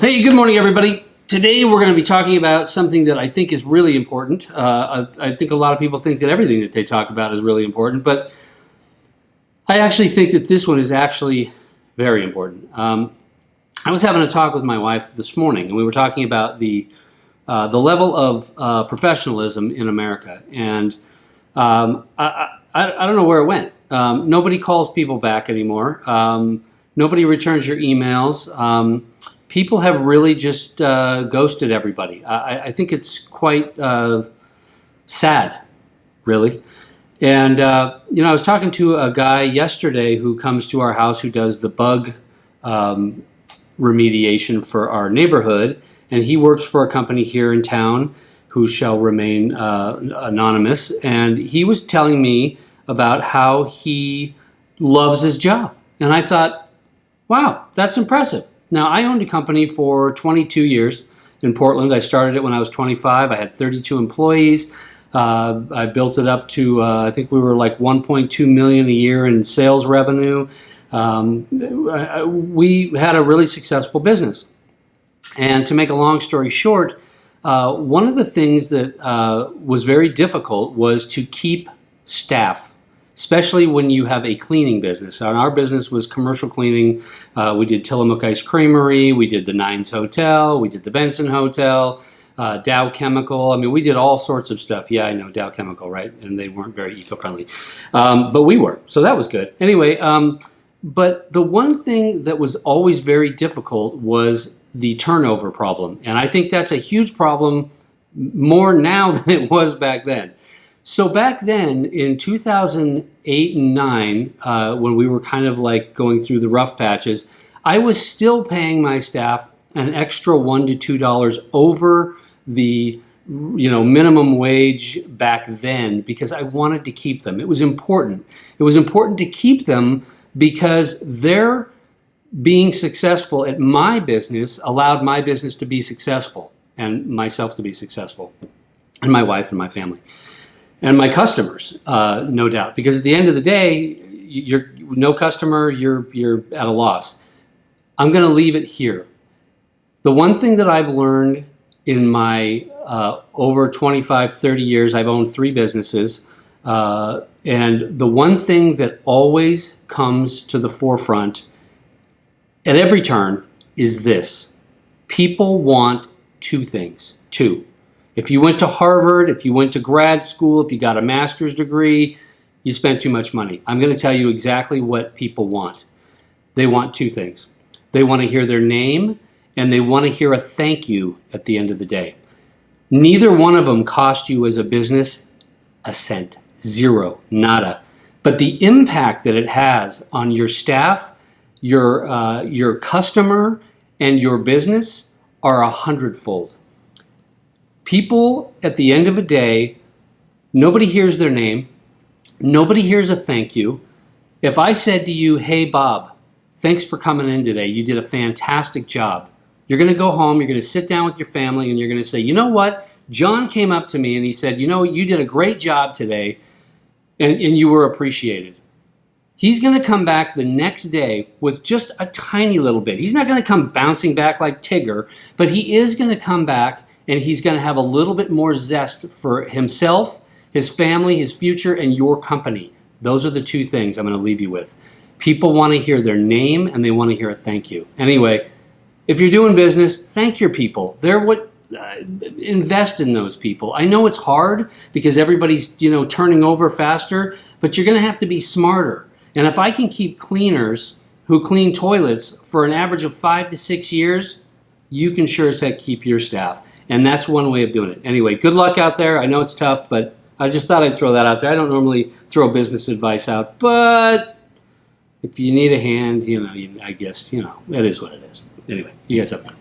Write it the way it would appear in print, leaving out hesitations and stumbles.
Hey, good morning, everybody. Today we're going to be talking about something that I think is really important. I think a lot of people think that everything that they talk about is really important, but I actually think that this one is actually very important. I was having a talk with my wife this morning, and we were talking about the level of professionalism in America, and I don't know where it went. Nobody calls people back anymore. Nobody returns your emails. People have really just ghosted everybody. I think it's quite sad, really. And, I was talking to a guy yesterday who comes to our house who does the bug remediation for our neighborhood. And he works for a company here in town who shall remain anonymous. And he was telling me about how he loves his job. And I thought, wow, that's impressive. Now, I owned a company for 22 years in Portland. I started it when I was 25. I had 32 employees. I built it up to, I think we were like 1.2 million a year in sales revenue. We had a really successful business. And to make a long story short, one of the things that was very difficult was to keep staff, especially when you have a cleaning business. And our business was commercial cleaning. We did Tillamook Ice Creamery, we did the Nines Hotel, we did the Benson Hotel, Dow Chemical. I mean, we did all sorts of stuff. Yeah, I know, Dow Chemical, right? And they weren't very eco-friendly. But we were, so that was good. Anyway, but the one thing that was always very difficult was the turnover problem. And I think that's a huge problem more now than it was back then. So back then, in 2008 and 9, when we were kind of like going through the rough patches, I was still paying my staff an extra $1 to $2 over the minimum wage back then because I wanted to keep them. It was important. It was important to keep them because their being successful at my business allowed my business to be successful and myself to be successful and my wife and my family. And my customers, no doubt, because at the end of the day, you're no customer, you're at a loss. I'm going to leave it here. The one thing that I've learned in my over 25, 30 years, I've owned 3 businesses, and the one thing that always comes to the forefront at every turn is this. People want 2 things. 2. If you went to Harvard, if you went to grad school, if you got a master's degree, you spent too much money. I'm going to tell you exactly what people want. They want 2 things. They want to hear their name, and they want to hear a thank you at the end of the day. Neither one of them cost you as a business a cent. Zero. Nada. But the impact that it has on your staff, your customer, and your business are 100-fold. People, at the end of a day, nobody hears their name. Nobody hears a thank you. If I said to you, hey, Bob, thanks for coming in today. You did a fantastic job. You're going to go home. You're going to sit down with your family, and you're going to say, you know what? John came up to me, and he said, you did a great job today, and you were appreciated. He's going to come back the next day with just a tiny little bit. He's not going to come bouncing back like Tigger, but he is going to come back and he's going to have a little bit more zest for himself, his family, his future, and your company. Those are the 2 things I'm going to leave you with. People want to hear their name, and they want to hear a thank you. Anyway, if you're doing business, thank your people. They're what invest in those people. I know it's hard because everybody's turning over faster, but you're going to have to be smarter. And if I can keep cleaners who clean toilets for an average of 5 to 6 years, you can sure as heck keep your staff. And that's one way of doing it. Anyway, good luck out there. I know it's tough, but I just thought I'd throw that out there. I don't normally throw business advice out, but if you need a hand, I guess, it is what it is. Anyway, you guys have fun.